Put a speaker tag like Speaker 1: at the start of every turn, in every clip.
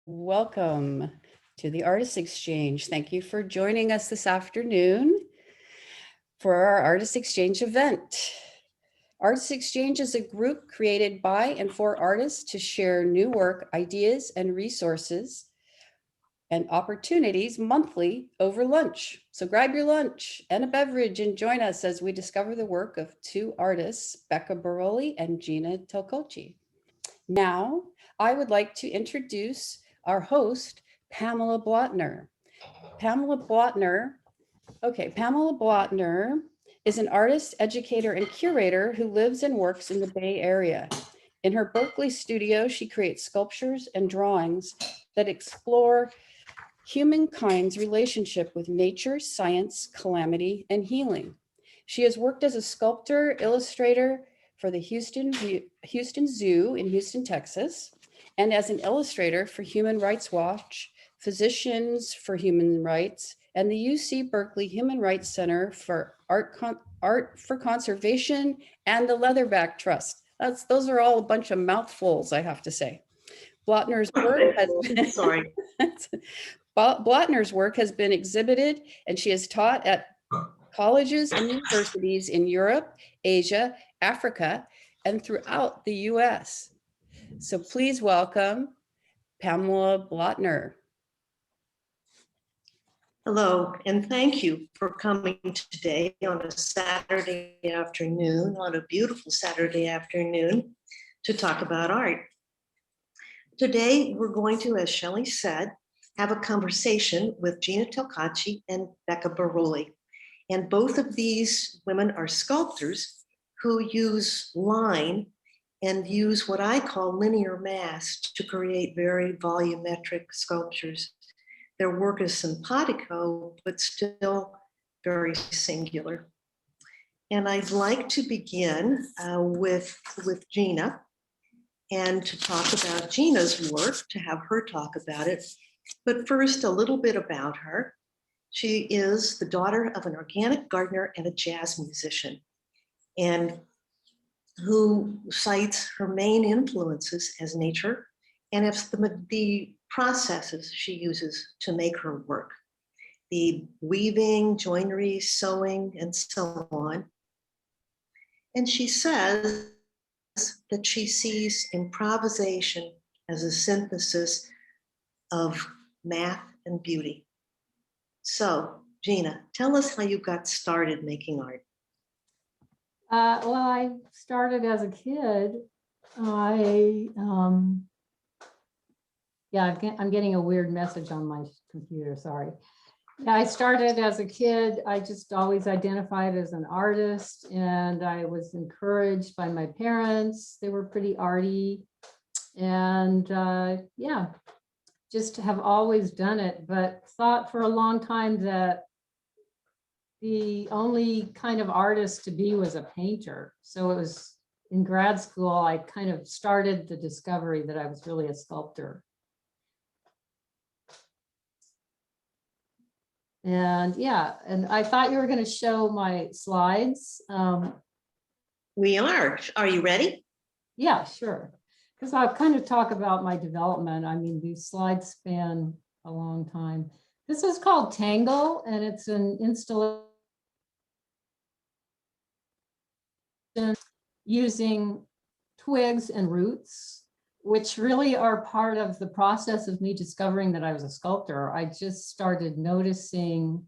Speaker 1: Welcome to the Artist Exchange. Thank you for joining us this afternoon for our Artist Exchange event. Artist Exchange is a group created by and for artists to share new work, ideas, and resources and opportunities monthly over lunch. So grab your lunch and a beverage and join us as we discover the work of two artists, Becca Barolli and Gina Telcocci. Now, I would like to introduce our host, Pamela Blotner. Pamela Blotner is an artist, educator, and curator who lives and works in the Bay Area. In her Berkeley studio, she creates sculptures and drawings that explore humankind's relationship with nature, science, calamity, and healing. She has worked as a sculptor, illustrator for the Houston Zoo in Houston, Texas, and as an illustrator for Human Rights Watch, Physicians for Human Rights, and the UC Berkeley Human Rights Center for Art for Conservation and the Leatherback Trust. Those are all a bunch of mouthfuls, I have to say. Blotner's work has been,
Speaker 2: Sorry.
Speaker 1: Blotner's work has been exhibited, and she has taught at colleges and universities in Europe, Asia, Africa, and throughout the US. So please welcome Pamela Blotner.
Speaker 2: Hello, and thank you for coming today on a Saturday afternoon, on a beautiful Saturday afternoon, to talk about art. Today, we're going to, as Shelley said, have a conversation with Gina Telcocci and Becca Barolli. And both of these women are sculptors who use line and use what I call linear mass to create very volumetric sculptures. Their work is simpatico, but still very singular. And I'd like to begin with Gina and to talk about Gina's work, to have her talk about it. But first, a little bit about her. She is the daughter of an organic gardener and a jazz musician, and who cites her main influences as nature and it's the processes she uses to make her work. The weaving, joinery, sewing, and so on. And she says that she sees improvisation as a synthesis of math and beauty. So, Gina, tell us how you got started making art.
Speaker 3: Well, I started as a kid. I'm getting a weird message on my computer, sorry. Yeah, I started as a kid. I just always identified as an artist, and I was encouraged by my parents. They were pretty arty, and yeah, just have always done it, but thought for a long time that the only kind of artist to be was a painter. So it was in grad school, I kind of started the discovery that I was really a sculptor. And yeah, and I thought you were going to show my slides.
Speaker 2: We are. Are you ready?
Speaker 3: Yeah, sure. Because I'll kind of talk about my development. I mean, these slides span a long time. This is called Tangle, and it's an installation using twigs and roots, which really are part of the process of me discovering that I was a sculptor. I just started noticing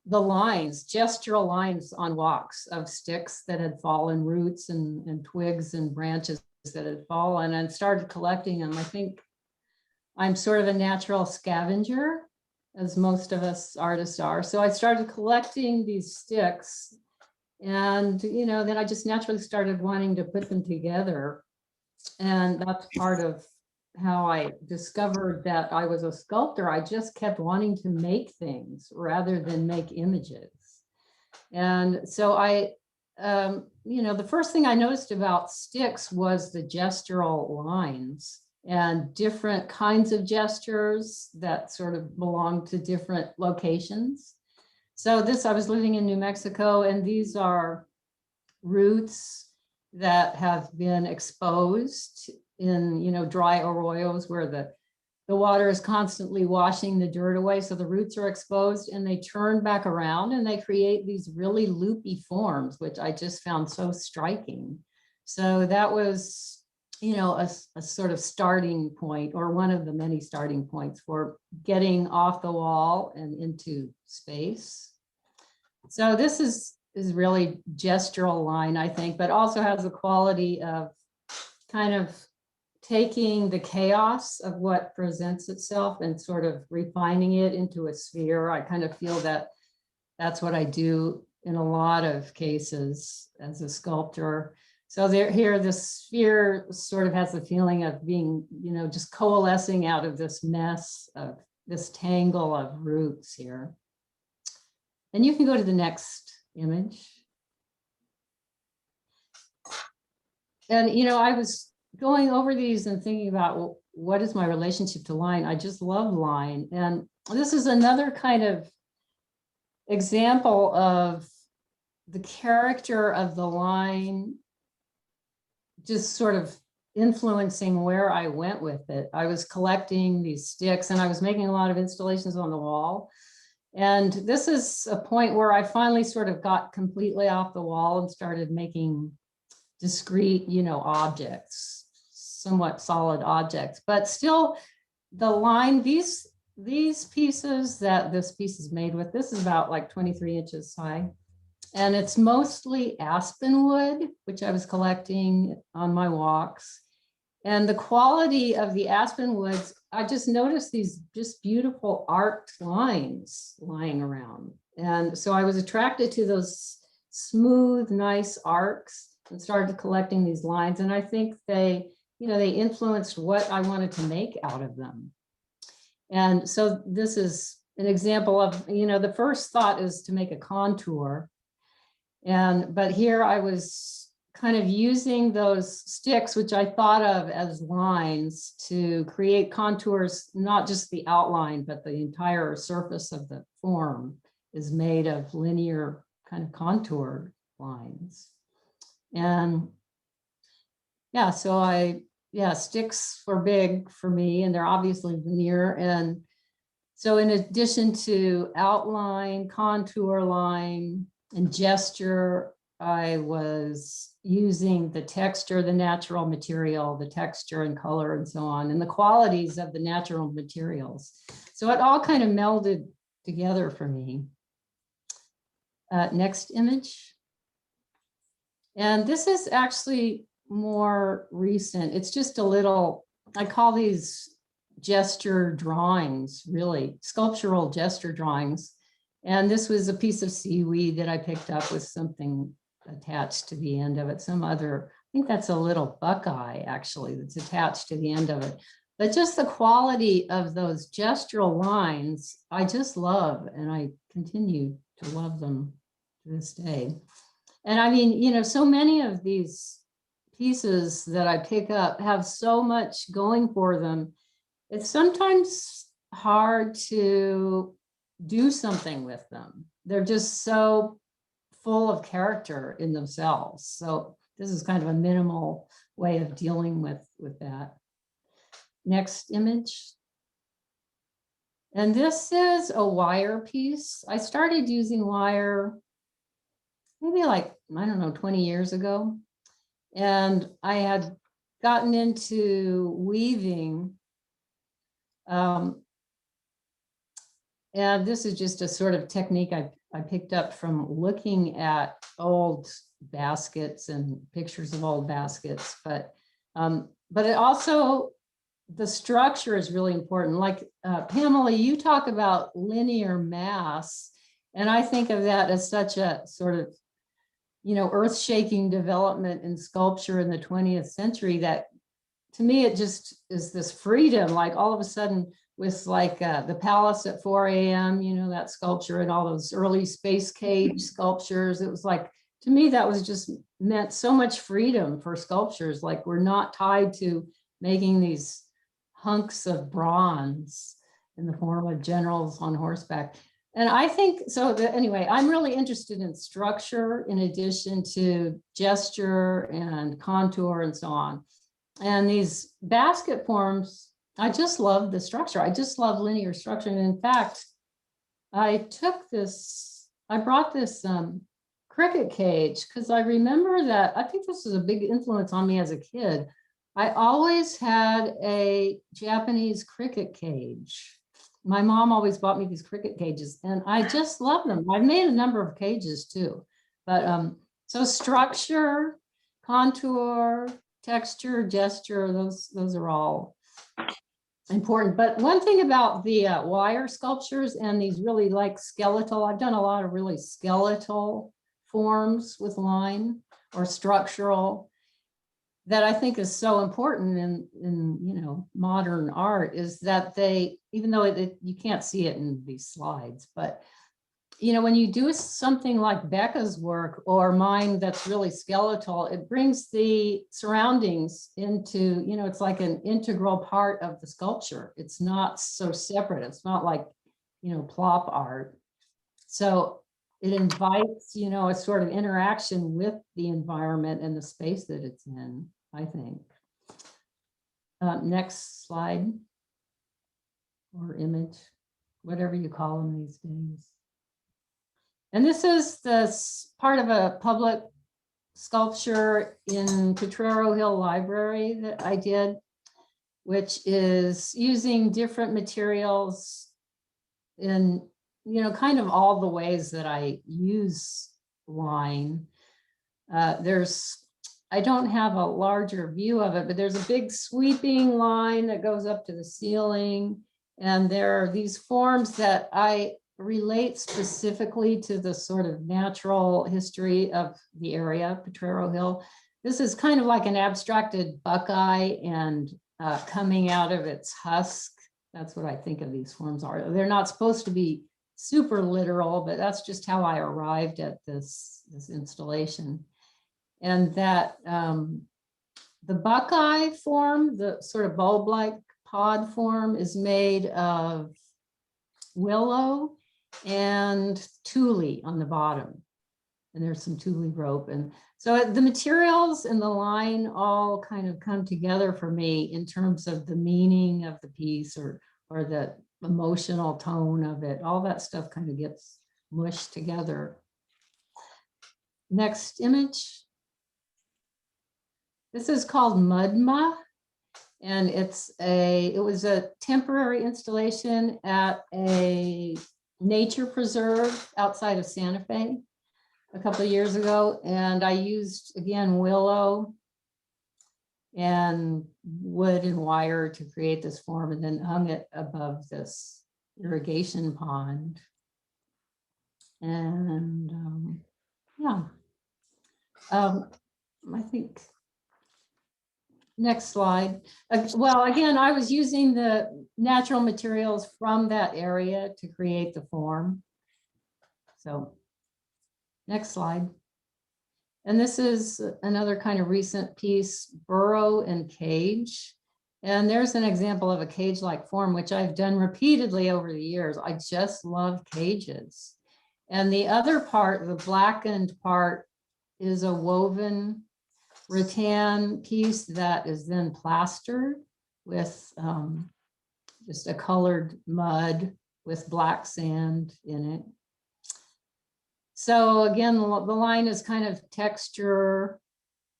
Speaker 3: the lines, gestural lines on walks of sticks that had fallen, roots and twigs and branches that had fallen, and started collecting them. I think I'm sort of a natural scavenger, as most of us artists are. So I started collecting these sticks, and then I just naturally started wanting to put them together. And that's part of how I discovered that I was a sculptor. I just kept wanting to make things rather than make images. And so the first thing I noticed about sticks was the gestural lines and different kinds of gestures that sort of belong to different locations. So I was living in New Mexico, and these are roots that have been exposed in, dry arroyos where the water is constantly washing the dirt away. So the roots are exposed and they turn back around and they create these really loopy forms, which I just found so striking. So that was, a sort of starting point, or one of the many starting points for getting off the wall and into space. So this is really gestural line, I think, but also has the quality of kind of taking the chaos of what presents itself and sort of refining it into a sphere. I kind of feel that that's what I do in a lot of cases as a sculptor. So here, the sphere sort of has the feeling of being, just coalescing out of this mess of this tangle of roots here. And you can go to the next image. And, I was going over these and thinking about, well, what is my relationship to line? I just love line. And this is another kind of example of the character of the line just sort of influencing where I went with it. I was collecting these sticks and I was making a lot of installations on the wall. And this is a point where I finally sort of got completely off the wall and started making discrete, objects, somewhat solid objects, but still the line, these pieces that this piece is made with, this is about like 23 inches high. And it's mostly aspen wood, which I was collecting on my walks. And the quality of the aspen woods, I just noticed these just beautiful arced lines lying around. And so I was attracted to those smooth, nice arcs and started collecting these lines. And I think they influenced what I wanted to make out of them. And so this is an example of, the first thought is to make a contour. But here I was kind of using those sticks, which I thought of as lines, to create contours, not just the outline, but the entire surface of the form is made of linear kind of contour lines. And yeah, so sticks were big for me, and they're obviously linear. And so in addition to outline, contour line, and gesture, I was using the texture, the natural material, the texture and color and so on, and the qualities of the natural materials. So it all kind of melded together for me. Next image. And this is actually more recent. It's just a little, I call these gesture drawings, really, sculptural gesture drawings. And this was a piece of seaweed that I picked up with something attached to the end of it. Some other, I think that's a little buckeye actually that's attached to the end of it. But just the quality of those gestural lines, I just love, and I continue to love them to this day. And I mean, so many of these pieces that I pick up have so much going for them. It's sometimes hard to do something with them. They're just so full of character in themselves. So this is kind of a minimal way of dealing with that. Next image. And this is a wire piece. I started using wire maybe like, I don't know, 20 years ago. And I had gotten into weaving. And this is just a sort of technique I picked up from looking at old baskets and pictures of old baskets. But it also, the structure is really important. Like Pamela, you talk about linear mass, and I think of that as such a sort of, earth-shaking development in sculpture in the 20th century that, to me, it just is this freedom, like all of a sudden with like the Palace at 4 a.m., that sculpture and all those early space cage sculptures. It was like, to me, that was just meant so much freedom for sculptures. Like we're not tied to making these hunks of bronze in the form of generals on horseback. And I think, so anyway, I'm really interested in structure in addition to gesture and contour and so on. And these basket forms, I just love the structure. I just love linear structure. And in fact, I brought this cricket cage because I remember that, I think this was a big influence on me as a kid. I always had a Japanese cricket cage. My mom always bought me these cricket cages and I just love them. I've made a number of cages too, but so structure, contour, texture, gesture, those are all important. But one thing about the wire sculptures and these really like skeletal, I've done a lot of really skeletal forms with line or structural that I think is so important in you know, modern art is that they, even though you can't see it in these slides, but you know, when you do something like Becca's work or mine that's really skeletal, it brings the surroundings into, you know, it's like an integral part of the sculpture. It's not so separate. It's not like, you know, plop art. So it invites, you know, a sort of interaction with the environment and the space that it's in, I think. Next slide or image, whatever you call them these days. And this is part of a public sculpture in Potrero Hill Library that I did, which is using different materials in, you know, kind of all the ways that I use line. I don't have a larger view of it, but there's a big sweeping line that goes up to the ceiling. And there are these forms that I relate specifically to the sort of natural history of the area, Potrero Hill. This is kind of like an abstracted buckeye and coming out of its husk. That's what I think of these forms are. They're not supposed to be super literal, but that's just how I arrived at this installation. And that the buckeye form, the sort of bulb-like pod form, is made of willow and tule on the bottom. And there's some tule rope. And so the materials and the line all kind of come together for me in terms of the meaning of the piece or the emotional tone of it. All that stuff kind of gets mushed together. Next image. This is called Mudma. And it was a temporary installation at a nature preserve outside of Santa Fe a couple of years ago. And I used, again, willow and wood and wire to create this form and then hung it above this irrigation pond. And yeah, I think next slide. Well, again, I was using the natural materials from that area to create the form. So next slide. And this is another kind of recent piece, burrow and cage. And there's an example of a cage-like form, which I've done repeatedly over the years. I just love cages. And the other part, the blackened part, is a woven rattan piece that is then plastered with just a colored mud with black sand in it. So again, the line is kind of texture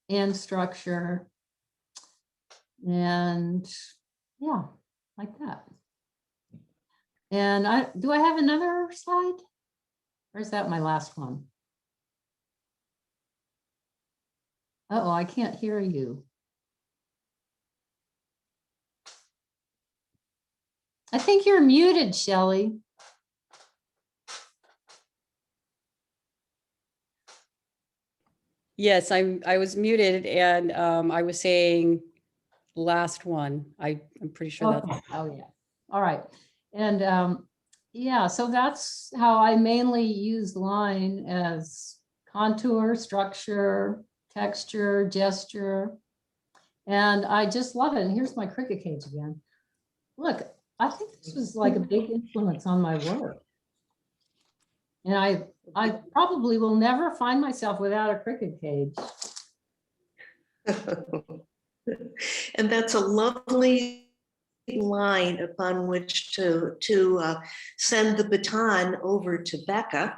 Speaker 3: and structure. And yeah, like that. And do I have another slide? Or is that my last one? Uh-oh, I can't hear you. I think you're muted, Shelley.
Speaker 1: Yes, I was muted and I was saying last one. I'm pretty sure
Speaker 3: Okay.
Speaker 1: that's.
Speaker 3: Oh yeah. All right. And yeah, so that's how I mainly use line as contour, structure, texture, gesture. And I just love it. And here's my cricket cage again. Look, I think this was like a big influence on my work. And I probably will never find myself without a cricket cage.
Speaker 2: And that's a lovely line upon which to send the baton over to Becca.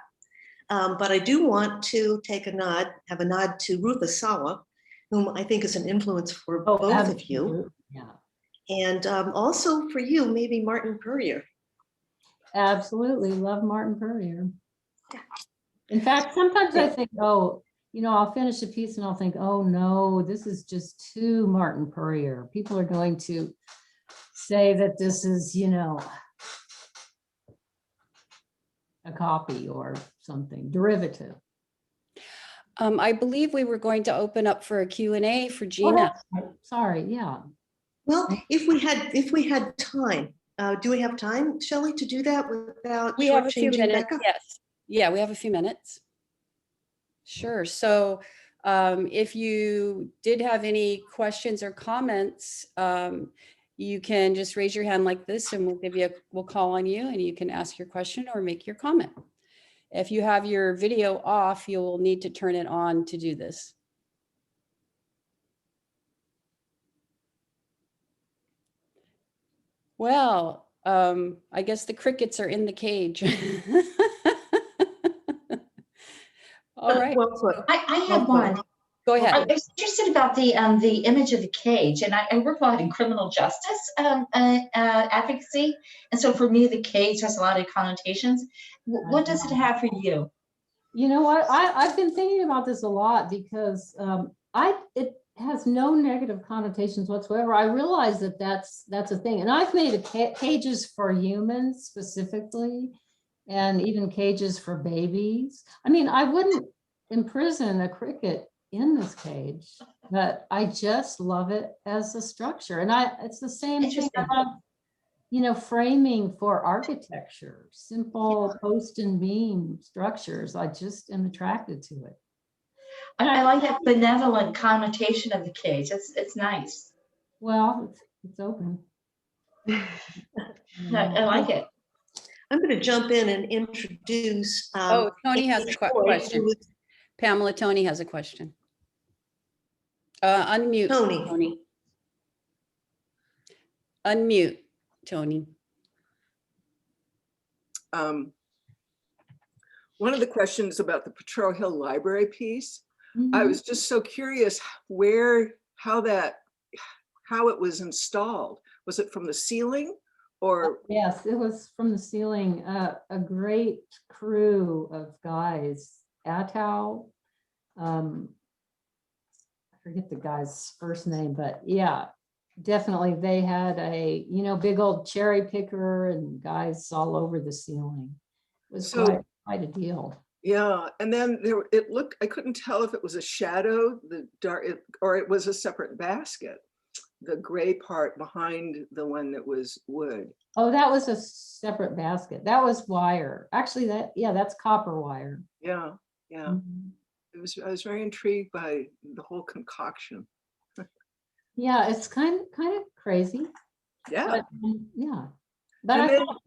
Speaker 2: But I do want to have a nod to Ruth Asawa, whom I think is an influence for both of you.
Speaker 3: Yeah,
Speaker 2: And also for you, maybe Martin Puryear.
Speaker 3: absolutely. Love Martin Puryear. In fact, sometimes I think, oh, I'll finish a piece and I'll think, oh no, this is just too Martin Puryear. People are going to say that this is, a copy or something derivative.
Speaker 1: I believe we were going to open up for a Q&A for
Speaker 3: Oh,
Speaker 1: Gina.
Speaker 3: sorry, yeah.
Speaker 2: Well, if we had time, do we have time, Shelley, to do that without
Speaker 1: We have a few
Speaker 2: shortchanging
Speaker 1: minutes,
Speaker 2: Becca?
Speaker 1: yes. Yeah, we have a few minutes. Sure. So if you did have any questions or comments, you can just raise your hand like this and we'll call on you and you can ask your question or make your comment. If you have your video off, you'll need to turn it on to do this. Well, I guess the crickets are in the cage. All right.
Speaker 2: Well put.
Speaker 4: I have one.
Speaker 1: Go
Speaker 4: I
Speaker 1: ahead.
Speaker 4: was interested about the image of the cage, and I work a lot in criminal justice advocacy, and so for me the cage has a lot of connotations. What does it have for you?
Speaker 3: You know what? I've been thinking about this a lot because it has no negative connotations whatsoever. I realize that that's a thing, and I've made cages for humans specifically, and even cages for babies. I mean, I wouldn't imprison a cricket in this cage, but I just love it as a structure, and it's the same thing.
Speaker 4: Interesting.
Speaker 3: I love, framing for architecture, simple post and beam structures. I just am attracted to it.
Speaker 4: I like that benevolent connotation of the cage. It's nice.
Speaker 3: Well, it's open.
Speaker 4: No, I like it.
Speaker 2: I'm going to jump in and introduce.
Speaker 1: Oh, Tony has a
Speaker 2: Troy,
Speaker 1: question.
Speaker 2: who is-
Speaker 1: Pamela, Tony has a question. Unmute,
Speaker 2: Tony.
Speaker 1: Tony. Unmute, Tony.
Speaker 5: One of the questions about the Potrero Hill Library piece,
Speaker 3: Mhm.
Speaker 5: I was just so curious how it was installed. Was it from the ceiling or?
Speaker 3: Yes, it was from the ceiling. A great crew of guys. Attow, I forget the guy's first name, but yeah, definitely they had a big old cherry picker and guys all over the ceiling. It was quite a deal.
Speaker 5: Yeah, and then I couldn't tell if it was a shadow, or it was a separate basket, the gray part behind the one that was wood.
Speaker 3: Oh, that was a separate basket. That was wire. Actually, that's copper wire.
Speaker 5: Yeah, yeah.
Speaker 3: Mhm.
Speaker 5: I was very intrigued by the whole concoction.
Speaker 3: Yeah, it's kind of crazy.
Speaker 5: Yeah.
Speaker 3: Yeah. But
Speaker 5: And
Speaker 3: I
Speaker 5: then
Speaker 3: thought,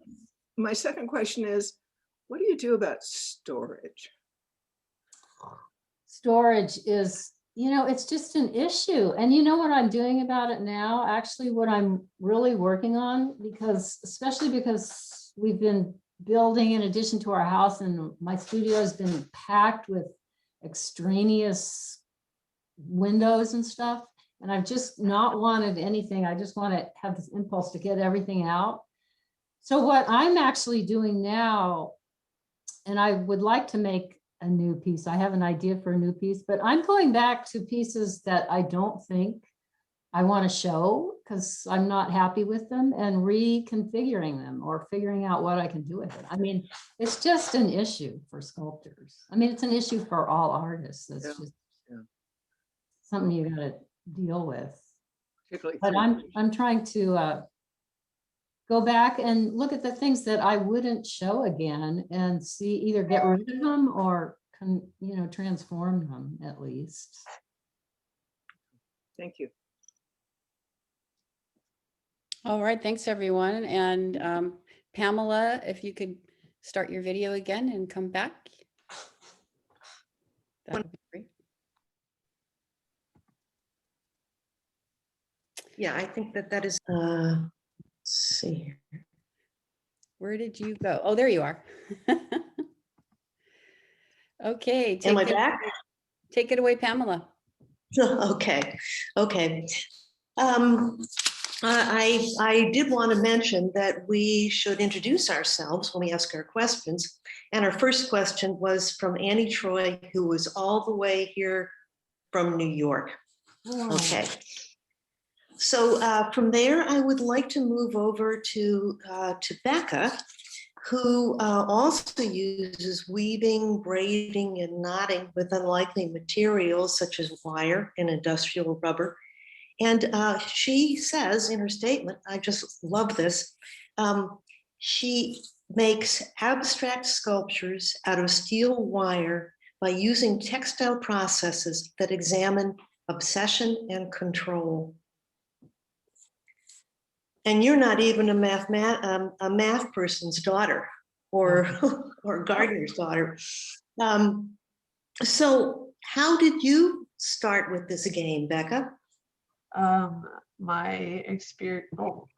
Speaker 5: my second question is, what do you do about storage?
Speaker 3: storage is, it's just an issue. And you know what I'm doing about it now? Actually, what I'm really working on, especially because we've been building in addition to our house, and my studio has been packed with extraneous windows and stuff. And I've just not wanted anything. I just want to have this impulse to get everything out. So what I'm actually doing now, and I would like to make a new piece. I have an idea for a new piece, but I'm going back to pieces that I don't think I want to show because I'm not happy with them, and reconfiguring them or figuring out what I can do with it. I mean, it's just an issue for sculptors. I mean, it's an issue for all artists. It's just something you got to deal with. But I'm trying to go back and look at the things that I wouldn't show again and see, either get rid of them or transform them at least.
Speaker 5: Thank you.
Speaker 1: All right, thanks everyone. And Pamela, if you could start your video again and come back. That would be great.
Speaker 2: Yeah, I think that is, let's see.
Speaker 1: Where did you go? Oh, there you are. Okay,
Speaker 2: Am I back?
Speaker 1: take it away, Pamela.
Speaker 2: Okay, okay. Um, I did want to mention that we should introduce ourselves when we ask our questions. And our first question was from Annie Troy, who was all the way here from New York. Okay. So from there, I would like to move over to Becca, who also uses weaving, braiding, and knotting with unlikely materials such as wire and industrial rubber. And she says in her statement, I just love this, she makes abstract sculptures out of steel wire by using textile processes that examine obsession and control. And you're not even a math person's daughter or, or gardener's daughter. So how did you start with this game, Becca?
Speaker 6: My experience, oh,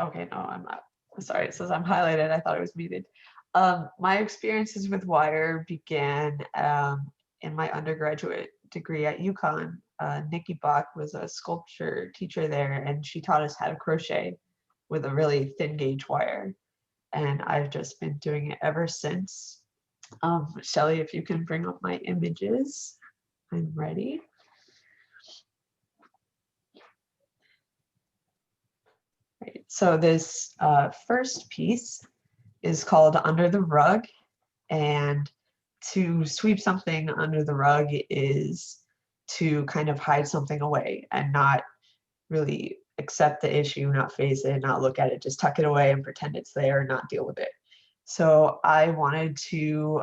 Speaker 6: okay, no, I'm not. Sorry, it says I'm highlighted. I thought it was muted. My experiences with wire began in my undergraduate degree at UConn. Nikki Bach was a sculpture teacher there, and she taught us how to crochet with a really thin gauge wire. And I've just been doing it ever since. Shelley, if you can bring up my images, I'm ready. Right. So this first piece is called Under the Rug, and to sweep something under the rug is to kind of hide something away and not really accept the issue, not face it, not look at it, just tuck it away and pretend it's there and not deal with it. So I wanted to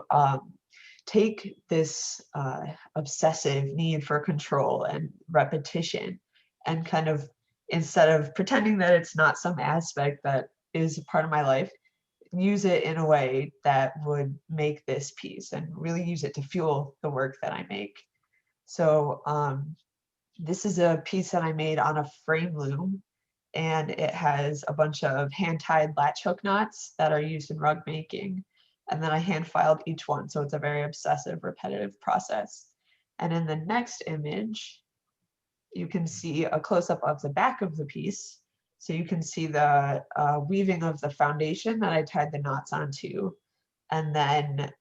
Speaker 6: take this obsessive need for control and repetition and kind of, instead of pretending that it's not some aspect that is a part of my life, use it in a way that would make this piece and really use it to fuel the work that I make. So this is a piece that I made on a frame loom, and it has a bunch of hand-tied latch hook knots that are used in rug making. And then I hand filed each one. So it's a very obsessive, repetitive process. And in the next image, you can see a close-up of the back of the piece. So you can see the weaving of the foundation that I tied the knots onto. And then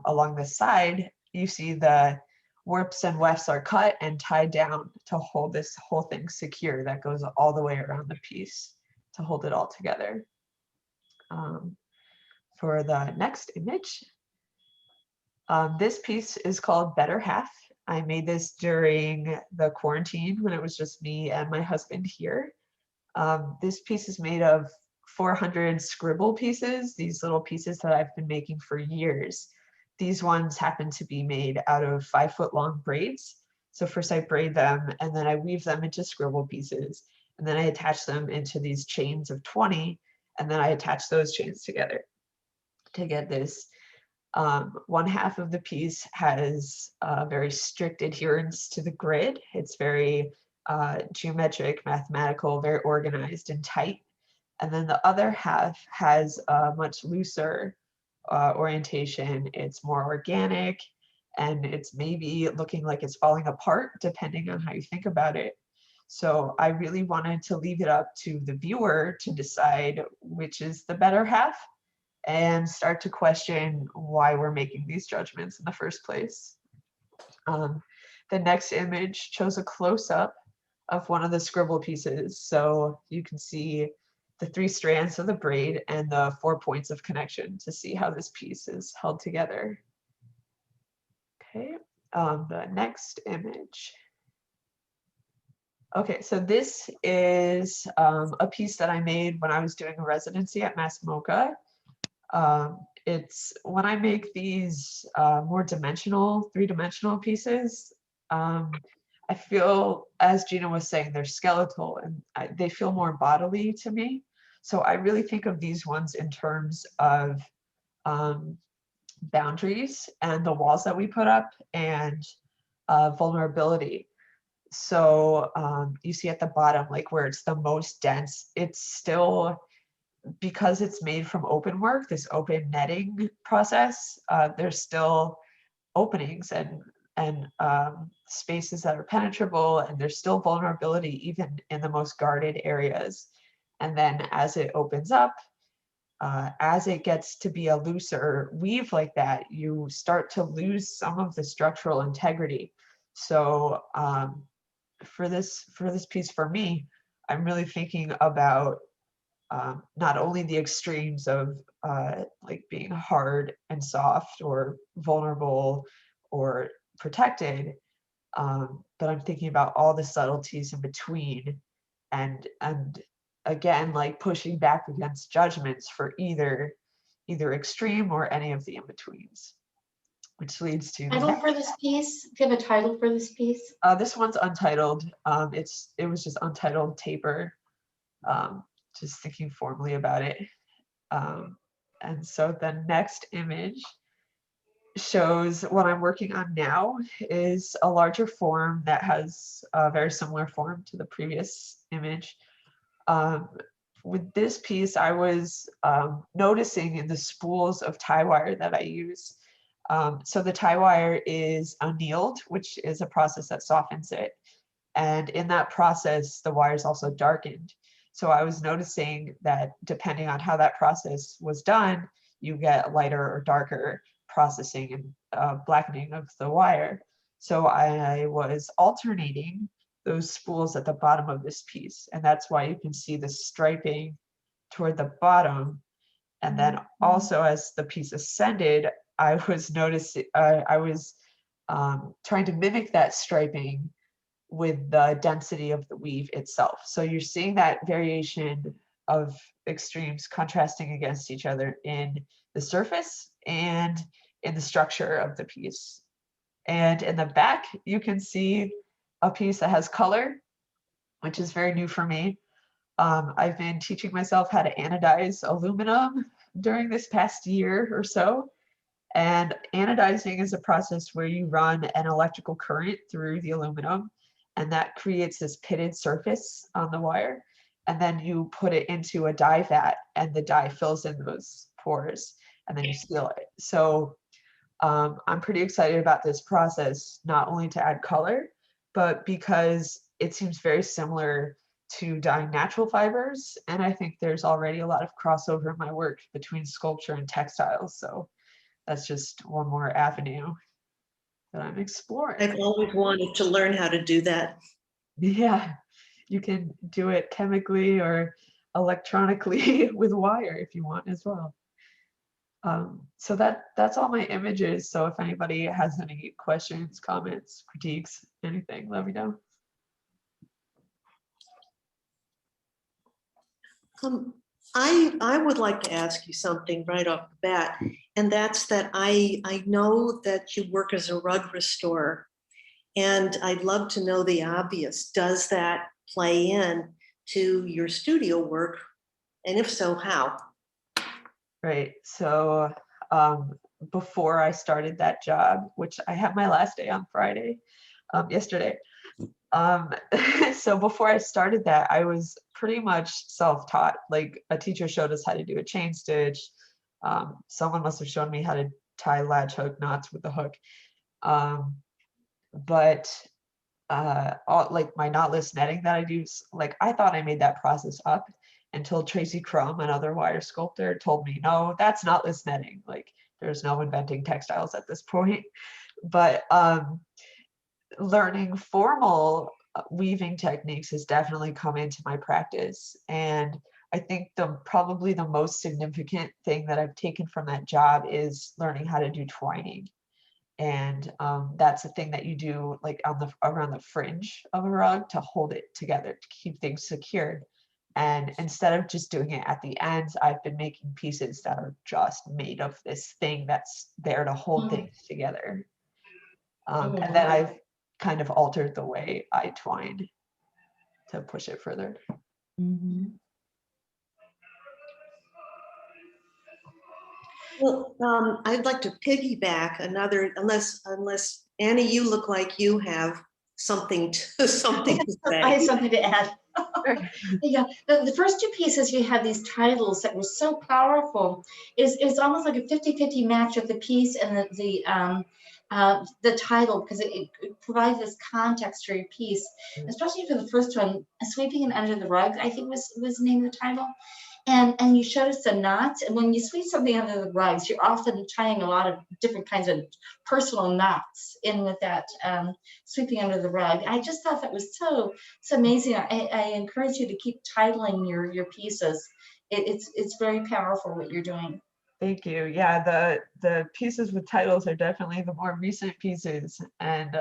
Speaker 6: along the side, you see the warps and wefts are cut and tied down to hold this whole thing secure. That goes all the way around the piece to hold it all together. For the next image, this piece is called Better Half. I made this during the quarantine when it was just me and my husband here. This piece is made of 400 scribble pieces, these little pieces that I've been making for years. These ones happen to be made out of 5-foot long braids. So first I braid them and then I weave them into scribble pieces. And then I attach them into these chains of 20. And then I attach those chains together to get this. One half of the piece has very strict adherence to the grid. It's very geometric, mathematical, very organized and tight. And then the other half has a much looser orientation. It's more organic, and it's maybe looking like it's falling apart depending on how you think about it. So I really wanted to leave it up to the viewer to decide which is the better half and start to question why we're making these judgments in the first place. The next image shows a close-up of one of the scribble pieces. So you can see the 3 strands of the braid and the 4 points of connection to see how this piece is held together. Okay, the next image. Okay, so this is a piece that I made when I was doing a residency at Mass MoCA. It's when I make these more dimensional, 3-dimensional pieces, I feel, as Gina was saying, they're skeletal and they feel more bodily to me. So I really think of these ones in terms of boundaries and the walls that we put up and vulnerability. So you see at the bottom, like where it's the most dense, it's still, because it's made from open work, this open netting process, there's still openings and spaces that are penetrable, and there's still vulnerability even in the most guarded areas. And then as it opens up, as it gets to be a looser weave like that, you start to lose some of the structural integrity. So for this piece, for me, I'm really thinking about not only the extremes of like being hard and soft or vulnerable or protected, but I'm thinking about all the subtleties in between, and again, like pushing back against judgments for either extreme or any of the in-betweens, which leads to the
Speaker 4: Title
Speaker 6: next.
Speaker 4: for this piece? Do you have a title for this piece?
Speaker 6: This one's untitled. It was just Untitled Taper. Just thinking formally about it. And so the next image shows what I'm working on now is a larger form that has a very similar form to the previous image. With this piece, I was noticing in the spools of tie wire that I use. So the tie wire is annealed, which is a process that softens it. And in that process, the wire is also darkened. So I was noticing that depending on how that process was done, you get lighter or darker processing and blackening of the wire. So I was alternating those spools at the bottom of this piece. And that's why you can see the striping toward the bottom. And then also as the piece ascended, I was noticing, I was trying to mimic that striping with the density of the weave itself. So you're seeing that variation of extremes contrasting against each other in the surface and in the structure of the piece. And in the back, you can see a piece that has color, which is very new for me. I've been teaching myself how to anodize aluminum during this past year or so. And anodizing is a process where you run an electrical current through the aluminum, and that creates this pitted surface on the wire. And then you put it into a dye vat, and the dye fills in those pores, and then you seal it. So I'm pretty excited about this process, not only to add color, but because it seems very similar to dyeing natural fibers. And I think there's already a lot of crossover in my work between sculpture and textiles. So that's just one more avenue that I'm exploring.
Speaker 2: I've always wanted to learn how to do that.
Speaker 6: Yeah, you can do it chemically or electronically with wire if you want as well. So that's all my images. So if anybody has any questions, comments, critiques, anything, let me know.
Speaker 2: I would like to ask you something right off the bat, and that's that I know that you work as a rug restorer, and I'd love to know the obvious. Does that play in to your studio work? And if so, how?
Speaker 6: Right. So before I started that job, which I had my last day on Friday, yesterday. So before I started that, I was pretty much self-taught. Like a teacher showed us how to do a chain stitch. Someone must have shown me how to tie latch hook knots with the hook. But like my knotless netting that I do, like I thought I made that process up until Tracy Crum, another wire sculptor, told me, no, that's knotless netting. Like there's no inventing textiles at this point. But learning formal weaving techniques has definitely come into my practice. And I think probably the most significant thing that I've taken from that job is learning how to do twining. And that's a thing that you do like around the fringe of a rug to hold it together, to keep things secured. And instead of just doing it at the ends, I've been making pieces that are just made of this thing that's there to hold things together. And then I've kind of altered the way I twine to push it further.
Speaker 2: Well, I'd like to piggyback another, unless Annie, you look like you have something to something to
Speaker 4: I have
Speaker 2: say.
Speaker 4: something to add. Yeah, the first two pieces, you had these titles that were so powerful. It's almost like a 50-50 match of the piece and the title, because it provides this context for your piece, especially for the first one, Sweeping It Under the Rug, I think was the name of the title. And you showed us the knots, and when you sweep something under the rugs, you're often tying a lot of different kinds of personal knots in with that sweeping under the rug. I just thought that was so amazing. I encourage you to keep titling your pieces. It's very powerful what you're doing.
Speaker 6: Thank you. Yeah, the pieces with titles are definitely the more recent pieces, and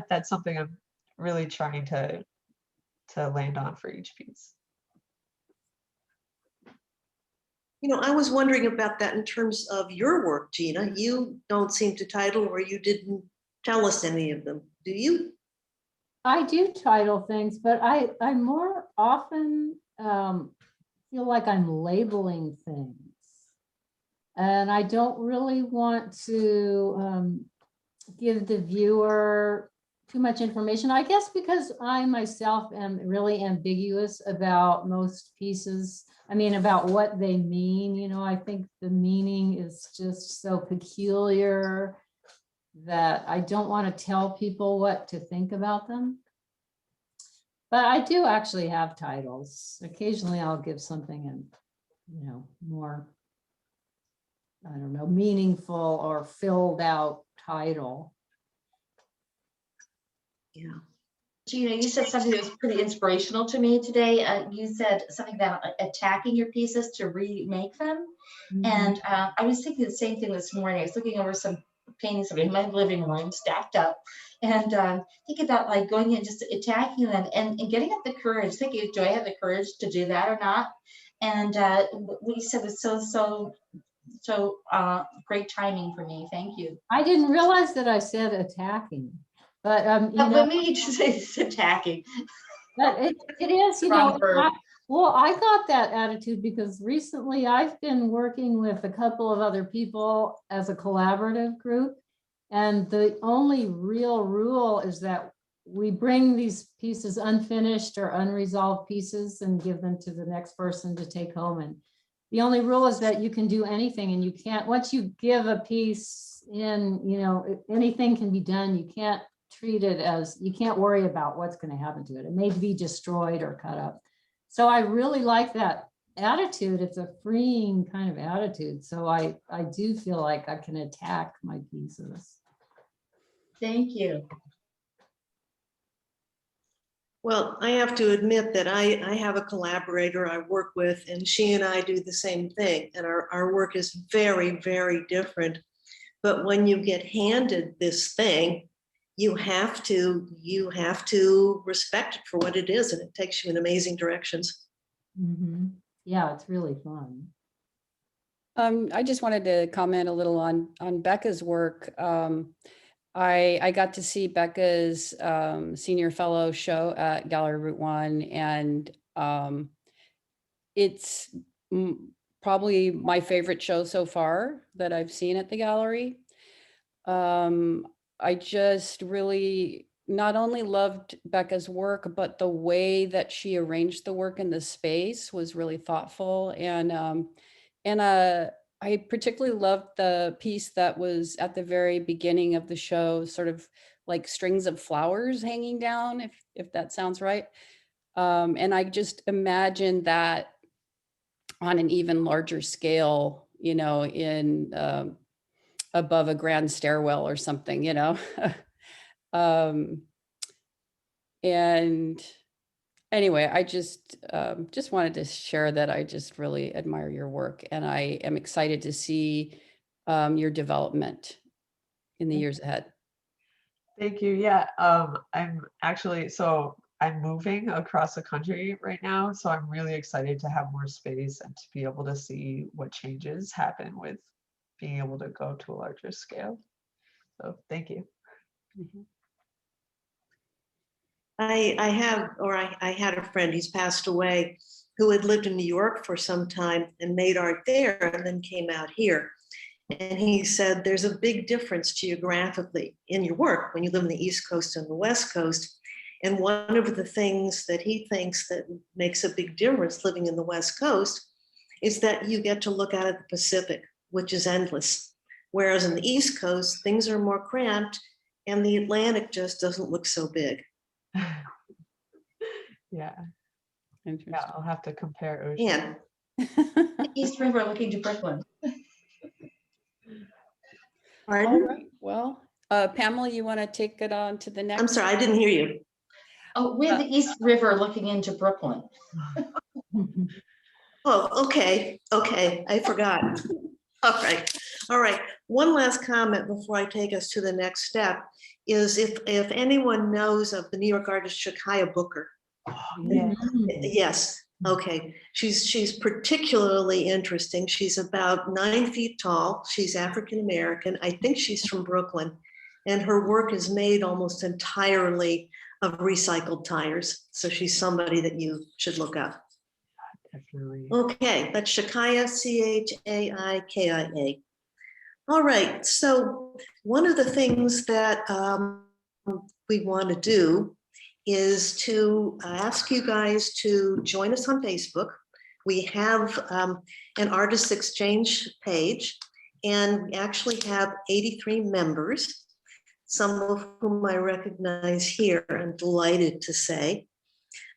Speaker 6: that's something I'm really trying to land on for each piece.
Speaker 2: You know, I was wondering about that in terms of your work, Gina. You don't seem to title, or you didn't tell us any of them, do you?
Speaker 3: I do title things, but I more often feel like I'm labeling things. And I don't really want to give the viewer too much information, I guess, because I myself am really ambiguous about most pieces. I mean, about what they mean. You know, I think the meaning is just so peculiar that I don't want to tell people what to think about them. But I do actually have titles. Occasionally I'll give something and, you know, more, I don't know, meaningful or filled out title.
Speaker 2: Yeah.
Speaker 4: Gina, you said something that was pretty inspirational to me today. You said something about attacking your pieces to remake them.
Speaker 3: Mhm.
Speaker 4: And I was thinking the same thing this morning. I was looking over some paintings in my living room stacked up, and thinking about like going in, just attacking them and getting up the courage, thinking, do I have the courage to do that or not? And what you said was so great timing for me. Thank you.
Speaker 3: I didn't realize that I said attacking, but you know,
Speaker 4: Let me just say it's attacking.
Speaker 3: but it is, you
Speaker 4: Wrong
Speaker 3: know,
Speaker 4: verb.
Speaker 3: well, I got that attitude because recently I've been working with a couple of other people as a collaborative group. And the only real rule is that we bring these pieces unfinished or unresolved pieces and give them to the next person to take home. And the only rule is that you can do anything, and you can't, once you give a piece in, you know, anything can be done. You can't treat it as, you can't worry about what's going to happen to it. It may be destroyed or cut up. So I really like that attitude. It's a freeing kind of attitude. So I do feel like I can attack my pieces.
Speaker 4: Thank you.
Speaker 2: Well, I have to admit that I have a collaborator I work with, and she and I do the same thing. And our work is very, very different. But when you get handed this thing, you have to respect it for what it is, and it takes you in amazing directions.
Speaker 3: Mm-hmm. Yeah, it's really fun.
Speaker 1: I just wanted to comment a little on Becca's work. I got to see Becca's senior fellow show at Gallery Route 1, and it's probably my favorite show so far that I've seen at the gallery. I just really not only loved Becca's work, but the way that she arranged the work in the space was really thoughtful. And I particularly loved the piece that was at the very beginning of the show, sort of like strings of flowers hanging down, if that sounds right. And I just imagined that on an even larger scale, you know, in above a grand stairwell or something, you know. And anyway, I just wanted to share that I just really admire your work, and I am excited to see your development in the years ahead.
Speaker 6: Thank you. Yeah, I'm actually, so I'm moving across the country right now, so I'm really excited to have more space and to be able to see what changes happen with being able to go to a larger scale. So thank you.
Speaker 1: Mhm.
Speaker 2: I had a friend, he's passed away, who had lived in New York for some time and made art there and then came out here. And he said, there's a big difference geographically in your work when you live in the East Coast and the West Coast. And one of the things that he thinks that makes a big difference living in the West Coast is that you get to look out at the Pacific, which is endless. Whereas in the East Coast, things are more cramped and the Atlantic just doesn't look so big.
Speaker 6: Yeah,
Speaker 1: Interesting.
Speaker 6: I'll have to compare ocean.
Speaker 2: And
Speaker 4: East River looking to Brooklyn.
Speaker 1: All
Speaker 2: pardon?
Speaker 1: right. Well, Pamela, you want to take it on to the next?
Speaker 2: I'm sorry, I didn't hear you.
Speaker 4: Oh, we're the East River looking into Brooklyn.
Speaker 2: Oh, okay, I forgot. All right. One last comment before I take us to the next step is if anyone knows of the New York artist Shakaya Booker.
Speaker 6: Oh, yeah.
Speaker 2: Yes, okay. She's particularly interesting. She's about 9 feet tall. She's African-American. I think she's from Brooklyn. And her work is made almost entirely of recycled tires. So she's somebody that you should look up.
Speaker 6: Definitely.
Speaker 2: Okay, that's Shakaya, Chaikia. All right, so one of the things that we want to do is to ask you guys to join us on Facebook. We have an Artist Exchange page, and we actually have 83 members, some of whom I recognize here, I'm delighted to say.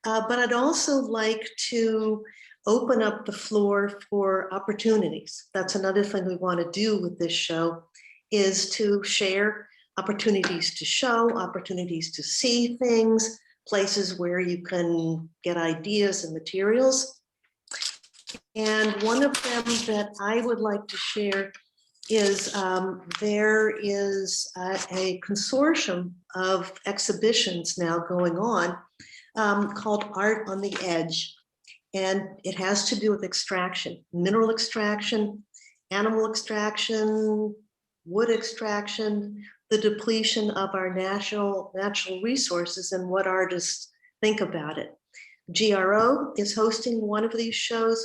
Speaker 2: But I'd also like to open up the floor for opportunities. That's another thing we want to do with this show, is to share opportunities to show, opportunities to see things, places where you can get ideas and materials. And one of them that I would like to share is there is a consortium of exhibitions now going on called Art on the Edge. And it has to do with extraction, mineral extraction, animal extraction, wood extraction, the depletion of our natural resources and what artists think about it. GRO is hosting one of these shows,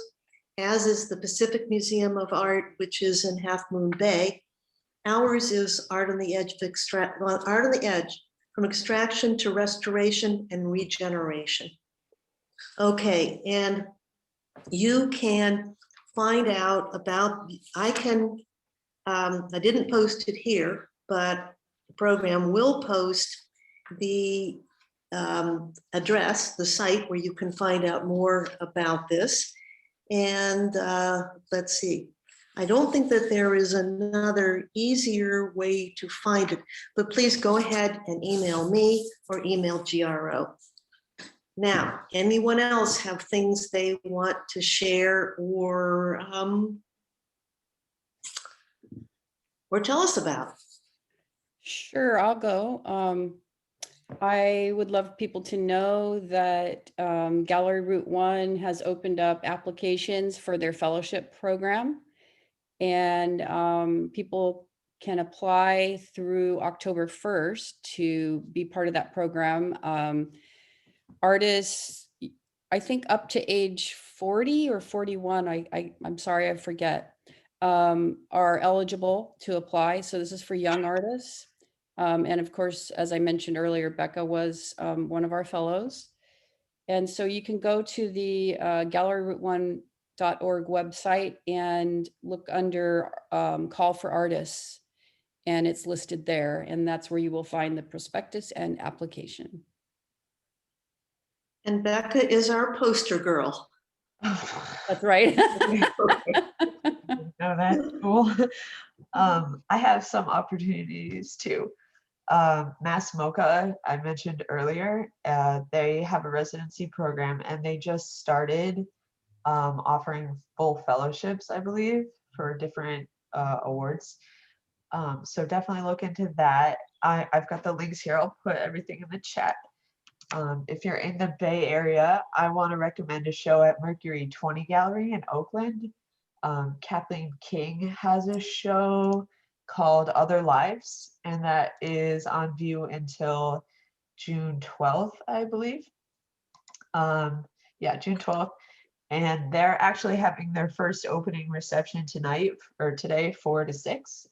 Speaker 2: as is the Pacific Museum of Art, which is in Half Moon Bay. Ours is Art on the Edge from extraction to restoration and regeneration. Okay, and you can find out about, I didn't post it here, but the program will post the address, the site where you can find out more about this. And let's see, I don't think that there is another easier way to find it, but please go ahead and email me or email GRO. Now, anyone else have things they want to share or tell us about?
Speaker 1: Sure, I'll go. I would love people to know that Gallery Route 1 has opened up applications for their fellowship program. And people can apply through October 1st to be part of that program. Artists, I think up to age 40 or 41, I'm sorry, I forget, are eligible to apply. So this is for young artists. And of course, as I mentioned earlier, Becca was one of our fellows. And so you can go to the galleryroute1.org website and look under call for artists, and it's listed there. And that's where you will find the prospectus and application.
Speaker 2: And Becca is our poster girl.
Speaker 1: That's right.
Speaker 6: Oh, that's cool. I have some opportunities too. Mass Mocha, I mentioned earlier, they have a residency program and they just started offering full fellowships, I believe, for different awards. So definitely look into that. I've got the links here. I'll put everything in the chat. If you're in the Bay Area, I want to recommend a show at Mercury 20 Gallery in Oakland. Kathleen King has a show called Other Lives, and that is on view until June 12th, I believe. Yeah, June 12th. And they're actually having their first opening reception tonight or today, 4 to 6.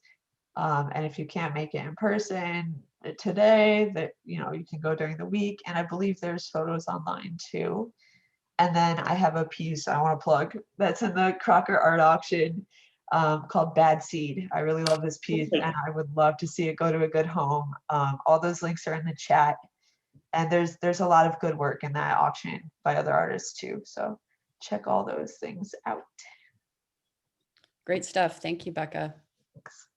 Speaker 6: And if you can't make it in person today, that you can go during the week. And I believe there's photos online too. And then I have a piece I want to plug that's in the Crocker art auction called Bad Seed. I really love this piece and I would love to see it go to a good home. All those links are in the chat. And there's a lot of good work in that auction by other artists too. So check all those things out.
Speaker 1: Great stuff. Thank you, Becca.
Speaker 6: Thanks.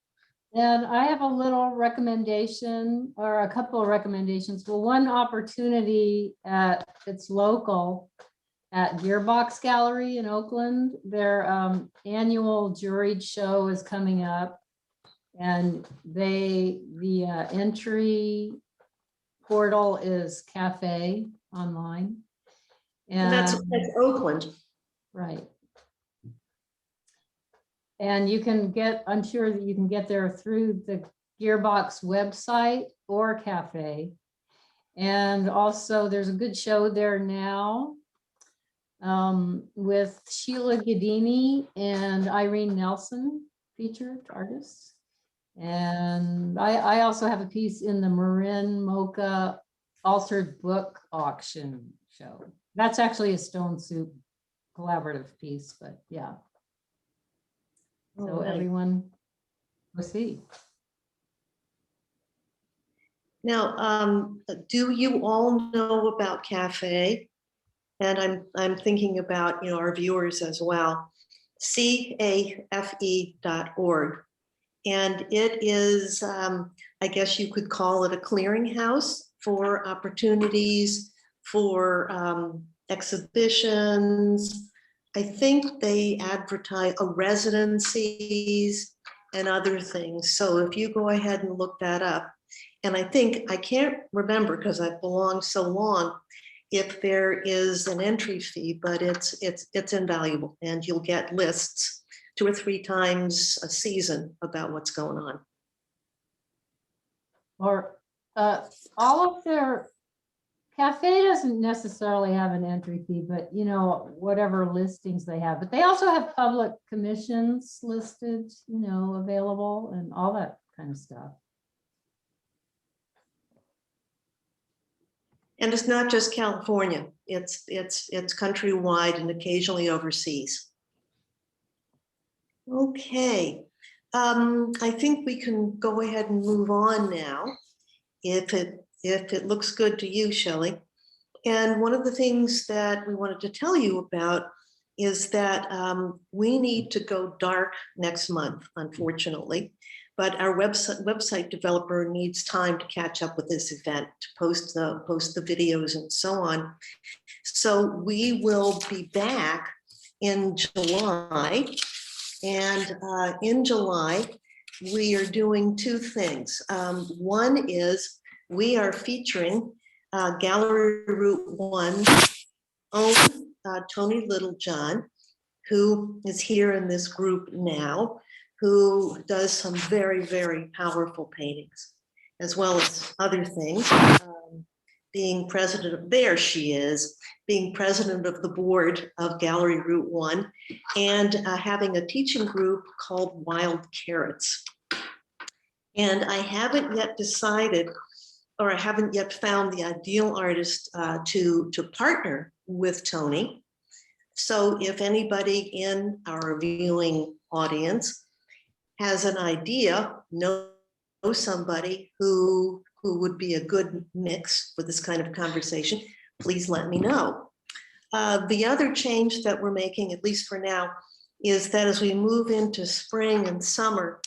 Speaker 3: And I have a little recommendation or a couple of recommendations. Well, one opportunity it's local at Gearbox Gallery in Oakland. Their annual juried show is coming up, and the entry portal is cafe online.
Speaker 2: And that's Oakland.
Speaker 3: Right. And you can get, I'm sure that you can get there through the Gearbox website or cafe. And also there's a good show there now with Sheila Gadini and Irene Nelson, featured artists. And I also have a piece in the Marin Mocha Altered Book Auction show. That's actually a Stone Soup collaborative piece, but yeah. So
Speaker 2: Right.
Speaker 3: everyone, we'll see.
Speaker 2: Now, do you all know about Cafe? And I'm thinking about our viewers as well. cafe.org, and it is I guess you could call it a clearinghouse for opportunities for exhibitions. I think they advertise residencies and other things. So if you go ahead and look that up, and I can't remember because I've belonged so long, if there is an entry fee, but it's invaluable, and you'll get lists 2 or 3 times a season about what's going on.
Speaker 3: Or all of their cafe doesn't necessarily have an entry fee, but whatever listings they have. But they also have public commissions listed, available and all that kind of stuff.
Speaker 2: And it's not just California, it's countrywide and occasionally overseas. Okay, I think we can go ahead and move on now, if it looks good to you, Shelley. And one of the things that we wanted to tell you about is that we need to go dark next month, unfortunately. But our website developer needs time to catch up with this event, to post the videos and so on. So we will be back in July. And in July, we are doing 2 things. One is we are featuring Gallery Route 1 own Tony Littlejohn, who is here in this group now, who does some very, very powerful paintings, as well as other things. Being president of, there she is, being president of the board of Gallery Route 1, and having a teaching group called Wild Carrots. And I haven't yet decided, or I haven't yet found the ideal artist to partner with Tony. So if anybody in our viewing audience has an idea, know somebody who would be a good mix for this kind of conversation, please let me know. The other change that we're making, at least for now, is that as we move into spring and summer,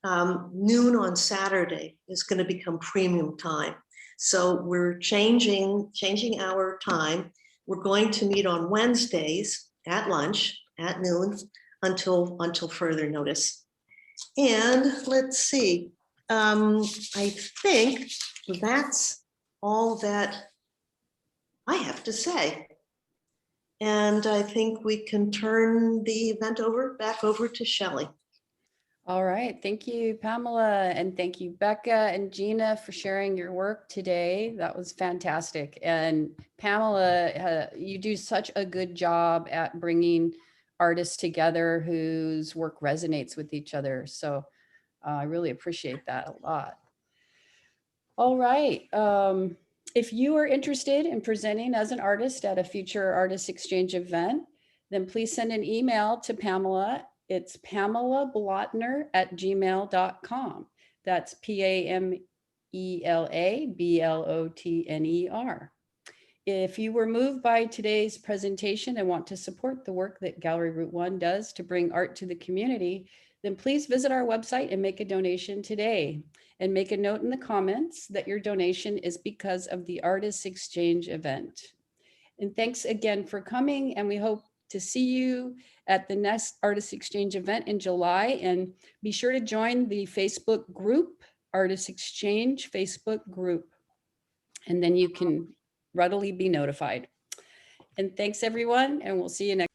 Speaker 2: noon on Saturday is going to become premium time. So we're changing our time. We're going to meet on Wednesdays at lunch at noon until further notice. And let's see, I think that's all that I have to say. And I think we can turn the event back over to Shelley.
Speaker 1: All right. Thank you, Pamela. And thank you, Becca and Gina, for sharing your work today. That was fantastic. And Pamela, you do such a good job at bringing artists together whose work resonates with each other. So I really appreciate that a lot. All right. If you are interested in presenting as an artist at a future Artist Exchange event, then please send an email to Pamela. It's PamelaBlotner@gmail.com. That's PAMELABLOTNER. If you were moved by today's presentation and want to support the work that Gallery Route 1 does to bring art to the community, then please visit our website and make a donation today. And make a note in the comments that your donation is because of the Artist Exchange event. And thanks again for coming, and we hope to see you at the next Artist Exchange event in July. And be sure to join the Facebook group, Artist Exchange Facebook group, and then you can readily be notified. And thanks everyone, and we'll see you next